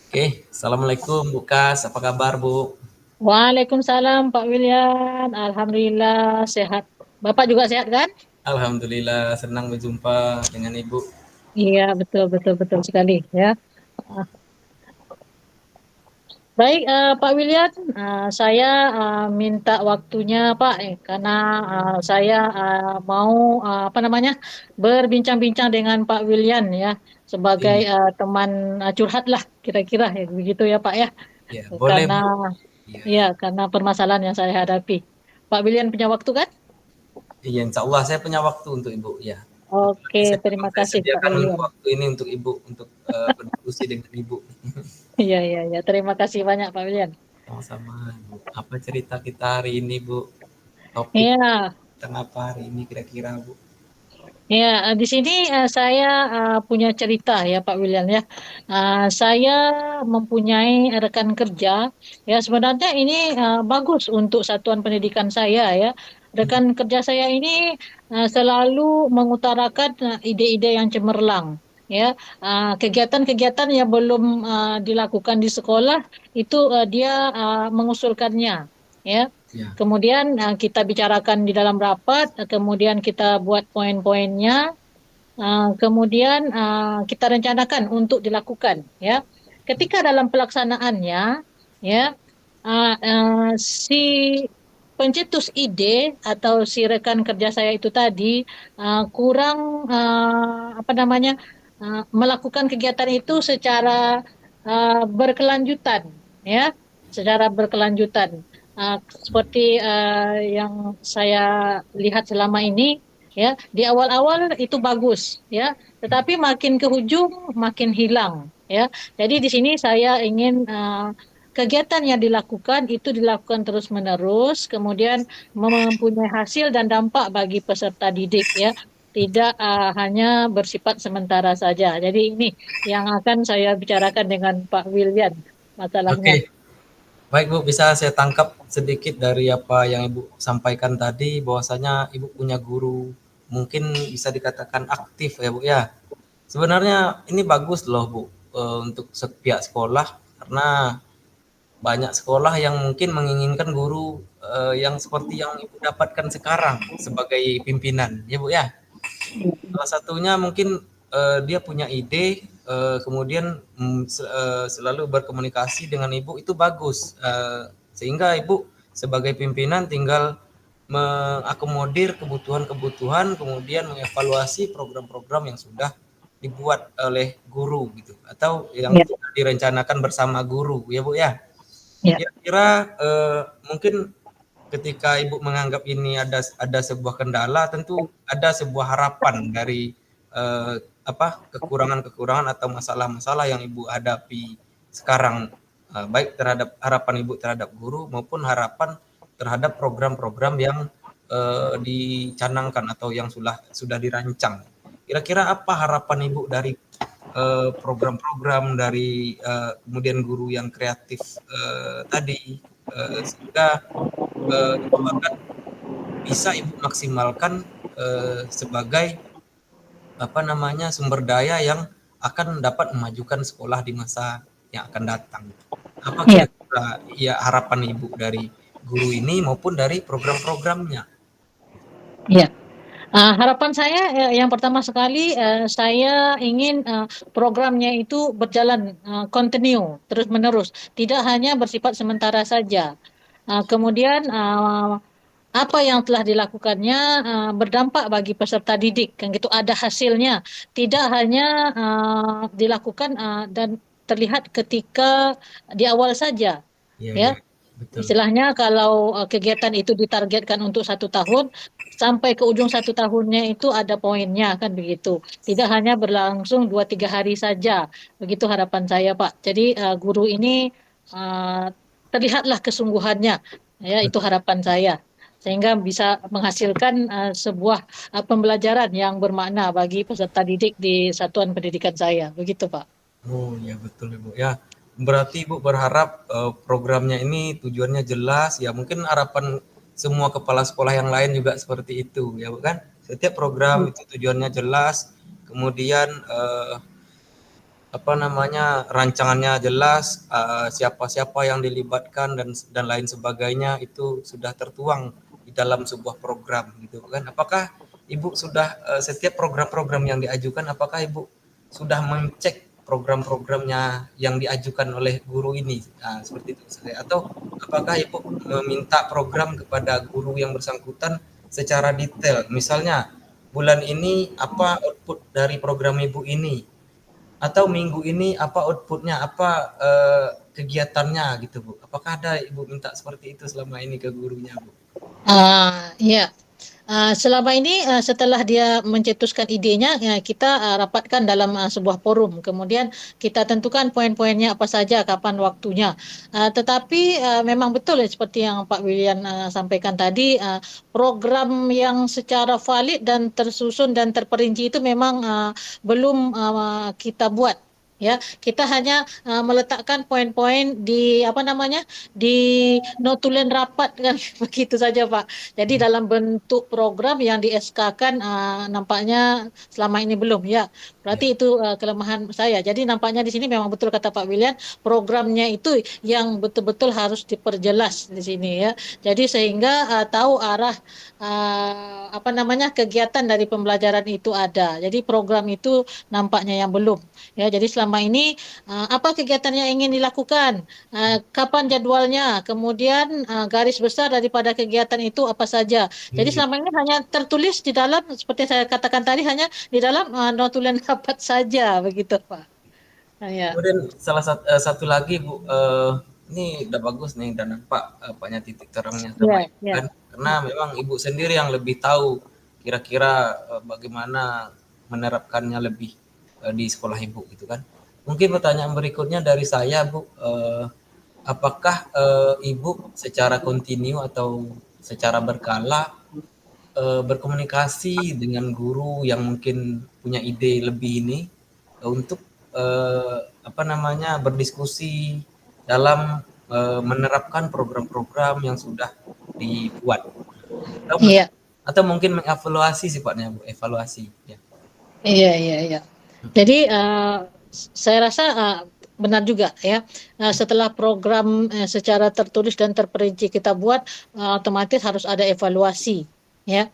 Oke, Assalamualaikum Bu Kas, apa kabar Bu? Waalaikumsalam Pak William. Alhamdulillah sehat. Bapak juga sehat kan? Alhamdulillah senang berjumpa dengan Ibu. Iya, betul betul betul sekali ya. Ah, Baik, Pak William, saya minta waktunya Pak, karena saya mau apa namanya berbincang-bincang dengan Pak William ya, sebagai Iya, teman curhat lah kira-kira ya begitu ya Pak ya. ya boleh Karena Bu. Iya, ya karena permasalahan yang saya hadapi. Pak William punya waktu kan? iya Insya Allah saya punya waktu untuk Ibu ya. Bentar Oke, lagi memang terima saya kasih Pak sediakan William. waktu ini untuk Ibu untuk berdiskusi dengan Ibu. Iya, iya, iya. Terima kasih banyak Pak William. Sama-sama Bu. Apa cerita kita hari ini Bu? Topik Iya, tentang apa hari ini kira-kira Bu? iya. Di sini saya punya cerita ya Pak William ya. Saya mempunyai rekan kerja. Ya sebenarnya ini bagus untuk satuan pendidikan saya ya. Rekan kerja saya ini selalu mengutarakan ide-ide yang cemerlang. Ya, kegiatan-kegiatan yang belum dilakukan di sekolah itu dia mengusulkannya. Ya. Ya, Kemudian kita bicarakan di dalam rapat, kemudian kita buat poin-poinnya, kemudian kita rencanakan untuk dilakukan. Ya, ketika dalam pelaksanaannya, ya si pencetus ide atau si rekan kerja saya itu tadi kurang apa namanya melakukan kegiatan itu secara berkelanjutan, ya, secara berkelanjutan. Seperti yang saya lihat selama ini, ya, di awal-awal itu bagus, ya, tetapi makin ke ujung makin hilang, ya. Jadi di sini saya ingin kegiatan yang dilakukan itu dilakukan terus-menerus, kemudian mempunyai hasil dan dampak bagi peserta didik, ya. Tidak hanya bersifat sementara saja. Jadi ini yang akan saya bicarakan dengan Pak William masalahnya. oke. Baik Bu, bisa saya tangkap sedikit dari apa yang Ibu sampaikan tadi, bahwasanya Ibu punya guru mungkin bisa dikatakan aktif ya Bu ya. Sebenarnya ini bagus loh Bu, untuk pihak sekolah karena banyak sekolah yang mungkin menginginkan guru yang seperti yang Ibu dapatkan sekarang sebagai pimpinan ya Bu ya. Salah satunya mungkin dia punya ide, kemudian selalu berkomunikasi dengan ibu itu bagus, sehingga ibu sebagai pimpinan tinggal mengakomodir kebutuhan-kebutuhan, kemudian mengevaluasi program-program yang sudah dibuat oleh guru gitu, atau yang Ya, sudah direncanakan bersama guru ya Bu ya. ya, Kira-kira mungkin ketika Ibu menganggap ini ada sebuah kendala, tentu ada sebuah harapan dari eh, kekurangan-kekurangan atau masalah-masalah yang Ibu hadapi sekarang, baik terhadap harapan Ibu terhadap guru maupun harapan terhadap program-program yang dicanangkan atau yang sudah dirancang. Kira-kira apa harapan Ibu dari program-program dari kemudian guru yang kreatif tadi, sehingga itu akan bisa Ibu maksimalkan sebagai apa namanya sumber daya yang akan dapat memajukan sekolah di masa yang akan datang. Apa ya, kira-kira ya harapan Ibu dari guru ini maupun dari program-programnya? ya. Harapan saya yang pertama sekali saya ingin programnya itu berjalan kontinu terus-menerus, tidak hanya bersifat sementara saja. Kemudian apa yang telah dilakukannya berdampak bagi peserta didik, kan gitu ada hasilnya, tidak hanya dilakukan dan terlihat ketika di awal saja, Iya, ya. iya, betul. Istilahnya kalau kegiatan itu ditargetkan untuk 1 tahun, sampai ke ujung 1 tahunnya itu ada poinnya kan begitu. Tidak hanya berlangsung 2-3 hari saja. Begitu harapan saya Pak. Jadi guru ini uh, terlihatlah kesungguhannya. Ya itu harapan saya. Sehingga bisa menghasilkan sebuah pembelajaran yang bermakna bagi peserta didik di satuan pendidikan saya. Begitu Pak. Oh ya betul Ibu ya. Berarti Ibu berharap programnya ini tujuannya jelas ya. Mungkin harapan semua kepala sekolah yang lain juga seperti itu ya bukan? Setiap program itu tujuannya jelas. Kemudian apa namanya, rancangannya jelas, siapa-siapa yang dilibatkan dan lain sebagainya itu sudah tertuang di dalam sebuah program gitu kan. Apakah Ibu sudah setiap program-program yang diajukan, apakah Ibu sudah mengecek program-programnya yang diajukan oleh guru ini? Nah, seperti itu saya. Atau apakah Ibu meminta program kepada guru yang bersangkutan secara detail? Misalnya bulan ini apa output dari program Ibu ini? Atau minggu ini apa outputnya, apa kegiatannya gitu Bu. Apakah ada Ibu minta seperti itu selama ini ke gurunya Bu? Ya. Selama ini setelah dia mencetuskan idenya, kita rapatkan dalam sebuah forum. Kemudian kita tentukan poin-poinnya apa saja, kapan waktunya. Tetapi memang betul seperti yang Pak William sampaikan tadi, program yang secara valid dan tersusun dan terperinci itu memang belum kita buat. Ya, kita hanya meletakkan poin-poin di apa namanya di notulen rapat kan begitu saja Pak. Jadi dalam bentuk program yang di SK-kan nampaknya selama ini belum ya. Ya. Berarti itu kelemahan saya. Jadi nampaknya di sini memang betul kata Pak William, programnya itu yang betul-betul harus diperjelas di sini ya. Jadi sehingga tahu arah apa namanya kegiatan dari pembelajaran itu ada. Jadi program itu nampaknya yang belum. Ya, jadi selama ini apa kegiatan yang ingin dilakukan, kapan jadwalnya, kemudian garis besar daripada kegiatan itu apa saja. Jadi Iya. selama ini hanya tertulis di dalam, seperti saya katakan tadi, hanya di dalam notulen rapat saja, begitu Pak. Ya, Kemudian satu lagi Bu, ini udah bagus nih, udah nampak apanya titik terangnya sama ya, Ibu ya. kan. Karena memang Ibu sendiri yang lebih tahu kira-kira bagaimana menerapkannya lebih di sekolah Ibu gitu kan. Mungkin pertanyaan berikutnya dari saya Bu, apakah Ibu secara kontinu atau secara berkala berkomunikasi dengan guru yang mungkin punya ide lebih ini untuk apa namanya berdiskusi dalam menerapkan program-program yang sudah dibuat atau, Iya, atau mungkin mengevaluasi sifatnya Bu, evaluasi ya. iya, iya, iya. Jadi saya rasa benar juga ya. Setelah program secara tertulis dan terperinci kita buat, otomatis harus ada evaluasi ya.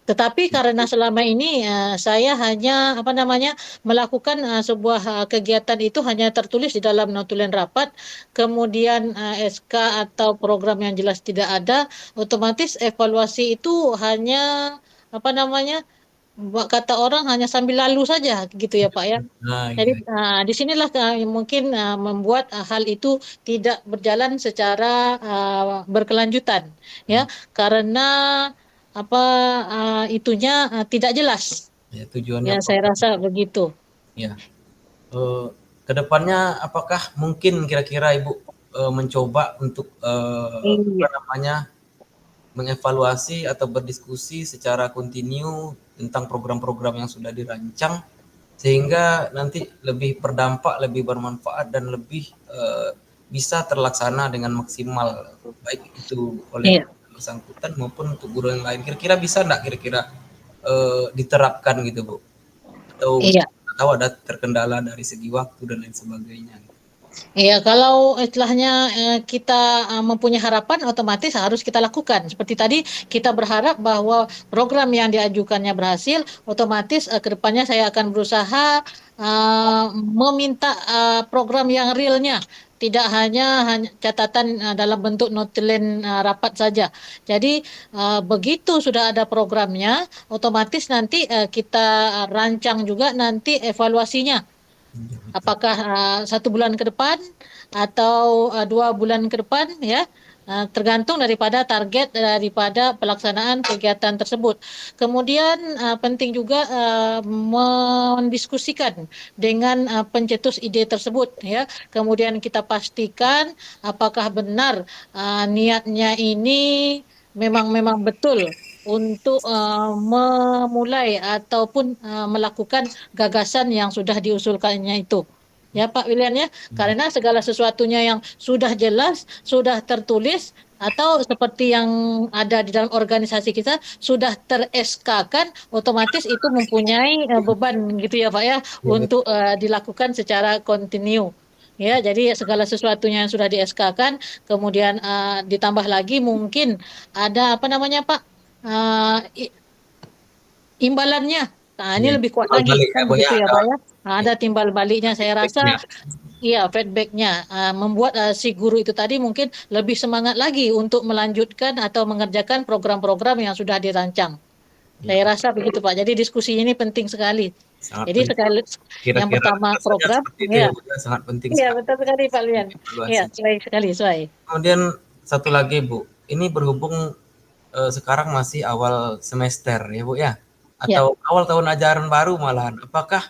Tetapi karena selama ini saya hanya apa namanya melakukan sebuah kegiatan itu hanya tertulis di dalam notulen rapat, kemudian SK atau program yang jelas tidak ada, otomatis evaluasi itu hanya apa namanya kata orang hanya sambil lalu saja gitu ya Pak ya. Nah Jadi iya, di sinilah mungkin membuat hal itu tidak berjalan secara berkelanjutan ya karena apa itunya tidak jelas. ya tujuannya Ya apa saya rasa begitu. ya. Kedepannya apakah mungkin kira-kira Ibu mencoba untuk apa Iya. namanya mengevaluasi atau berdiskusi secara kontinu tentang program-program yang sudah dirancang sehingga nanti lebih berdampak, lebih bermanfaat dan lebih bisa terlaksana dengan maksimal baik itu oleh Iya. guru yang bersangkutan maupun untuk guru yang lain. Kira-kira bisa enggak kira-kira diterapkan gitu Bu? Atau Iya. tahu ada terkendala dari segi waktu dan lain sebagainya? Ya, kalau istilahnya kita mempunyai harapan, otomatis harus kita lakukan. Seperti tadi, kita berharap bahwa program yang diajukannya berhasil, otomatis ke depannya saya akan berusaha meminta program yang realnya. Tidak hanya catatan dalam bentuk notulen rapat saja. Jadi begitu sudah ada programnya, otomatis nanti kita rancang juga nanti evaluasinya. Iya, betul. Apakah 1 bulan ke depan atau 2 bulan ke depan ya, tergantung daripada target daripada pelaksanaan kegiatan tersebut. Kemudian penting juga mendiskusikan dengan pencetus ide tersebut ya. Kemudian kita pastikan apakah benar niatnya ini memang betul untuk memulai ataupun melakukan gagasan yang sudah diusulkannya itu. ya Pak William ya, karena segala sesuatunya yang sudah jelas, sudah tertulis atau seperti yang ada di dalam organisasi kita sudah ter-SK-kan, otomatis itu mempunyai beban gitu ya Pak ya Iya, untuk dilakukan secara kontinu. Ya, jadi segala sesuatunya yang sudah di-SK-kan, kemudian ditambah lagi mungkin ada apa namanya Pak, eh, i- imbalannya. Nah, ini iya. lebih kuat Timbal lagi balik ya kan Bu ya, begitu ya ada Pak ya. Nah, ada timbal baliknya, saya rasa. feedbacknya. Iya, feedbacknya membuat si guru itu tadi mungkin lebih semangat lagi untuk melanjutkan atau mengerjakan program-program yang sudah dirancang. Iya, Saya rasa begitu Pak. Jadi diskusi ini penting sekali. sangat Jadi penting. sekali yang Kira-kira pertama rasanya program, seperti itu ya ya, Bu ya, sangat penting iya sekali betul sekali Pak Lian. Iya, evaluasi. sesuai sekali, sesuai. Kemudian satu lagi Bu, ini berhubung sekarang masih awal semester ya Bu ya, Ya, atau awal tahun ajaran baru malahan. Apakah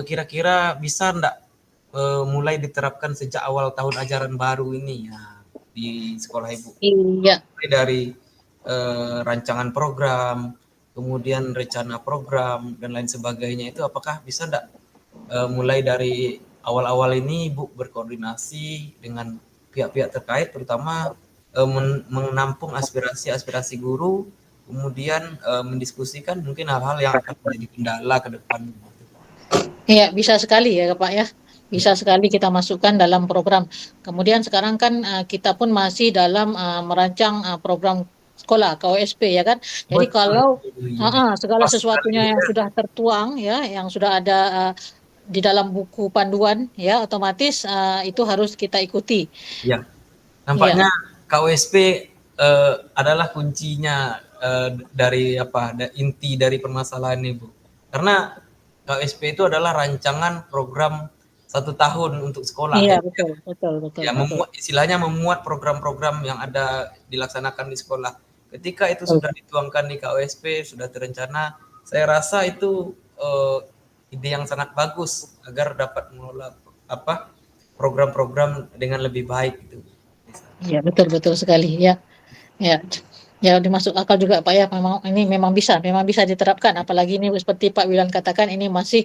kira-kira bisa ndak mulai diterapkan sejak awal tahun ajaran baru ini ya di sekolah Ibu? iya, Mulai dari rancangan program, kemudian rencana program dan lain sebagainya itu apakah bisa ndak mulai dari awal-awal ini Ibu berkoordinasi dengan pihak-pihak terkait terutama menampung aspirasi-aspirasi guru, kemudian mendiskusikan mungkin hal-hal yang akan menjadi kendala ke depan. iya bisa sekali ya Pak ya. Bisa sekali kita masukkan dalam program. Kemudian sekarang kan kita pun masih dalam merancang program sekolah KOSP ya kan. Jadi Betul, kalau iya. segala Pas sekali sesuatunya Bu yang ya. sudah tertuang ya, yang sudah ada di dalam buku panduan ya, otomatis itu harus kita ikuti. Ya, Ya, nampaknya KOSP adalah kuncinya dari apa inti dari permasalahan ini Bu. Karena KOSP itu adalah rancangan program 1 tahun untuk sekolah iya ya. betul, betul, betul, Ya, betul. memuat istilahnya memuat program-program yang ada dilaksanakan di sekolah. Ketika itu sudah dituangkan di KOSP, sudah terencana, saya rasa itu ide yang sangat bagus agar dapat mengelola apa program-program dengan lebih baik gitu. Iya betul, betul sekali ya. Ya, ya dimasuk akal juga Pak ya. Memang ini memang bisa diterapkan. Apalagi ini seperti Pak Wilan katakan ini masih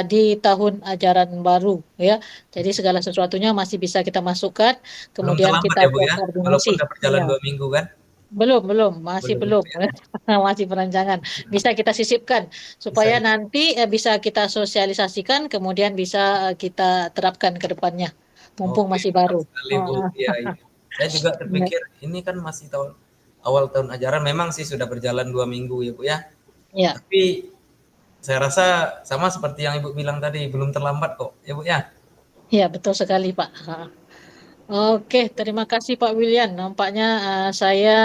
di tahun ajaran baru ya. Jadi segala sesuatunya masih bisa kita masukkan. Belum Kemudian terlambat kita ya Bu ya, walaupun berkoordinasi. udah berjalan Iya, 2 minggu kan? belum, masih Belum belum. ya. Masih perancangan. Bisa kita sisipkan Bisa supaya nanti bisa kita sosialisasikan, kemudian bisa kita terapkan ke depannya. Mumpung oke, masih mantap baru. sekali Bu. Iya, iya. Saya juga terpikir ini kan masih awal tahun ajaran, memang sih sudah berjalan 2 minggu ya Bu ya. Ya. Tapi saya rasa sama seperti yang Ibu bilang tadi, belum terlambat kok ya Bu ya. Ya, betul sekali, Pak. Oke, terima kasih Pak William. Nampaknya saya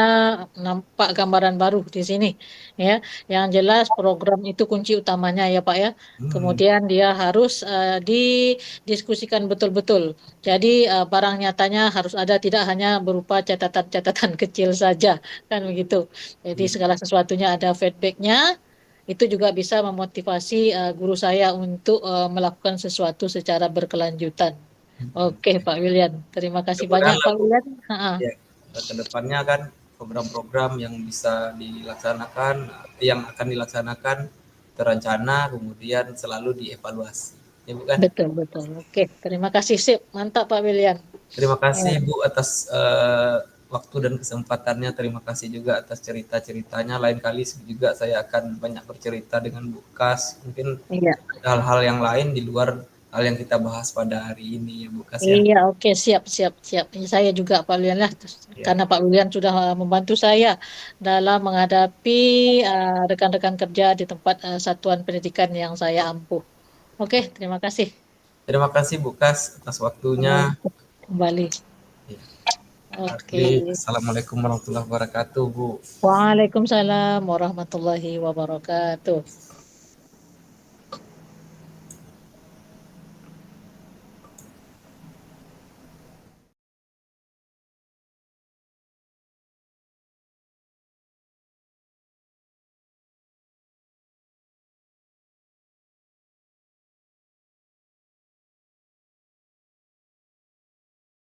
nampak gambaran baru di sini, ya. Yang jelas program itu kunci utamanya ya Pak ya. Hmm, Kemudian dia harus didiskusikan betul-betul. Jadi barang nyatanya harus ada, tidak hanya berupa catatan-catatan kecil saja, kan begitu. Jadi iya. segala sesuatunya ada feedbacknya. Itu juga bisa memotivasi guru saya untuk melakukan sesuatu secara berkelanjutan. Hmm. Oke, Pak William. Terima kasih banyak, Mudah-mudahan lah Pak Bu. William. Ha-ha. Ya, ke depannya kan program-program yang bisa dilaksanakan, yang akan dilaksanakan terencana, kemudian selalu dievaluasi. Ya Bu kan? Betul, betul. Oke, terima kasih. Sip. Mantap, Pak William. Terima Ya, kasih Bu atas waktu dan kesempatannya. Terima kasih juga atas cerita-ceritanya. Lain kali juga saya akan banyak bercerita dengan Bu Kas. Mungkin iya, hal-hal yang lain di luar hal yang kita bahas pada hari ini ya Bu Kas ya. iya, oke, siap, siap, siap. Saya juga, Pak William lah, Ya, karena Pak William sudah membantu saya dalam menghadapi rekan-rekan kerja di tempat satuan pendidikan yang saya ampuh. Oke, terima kasih. terima kasih Bu Kas atas waktunya. Kembali. Ya. Oke. Oke, Assalamualaikum warahmatullahi wabarakatuh Bu. Waalaikumsalam warahmatullahi wabarakatuh.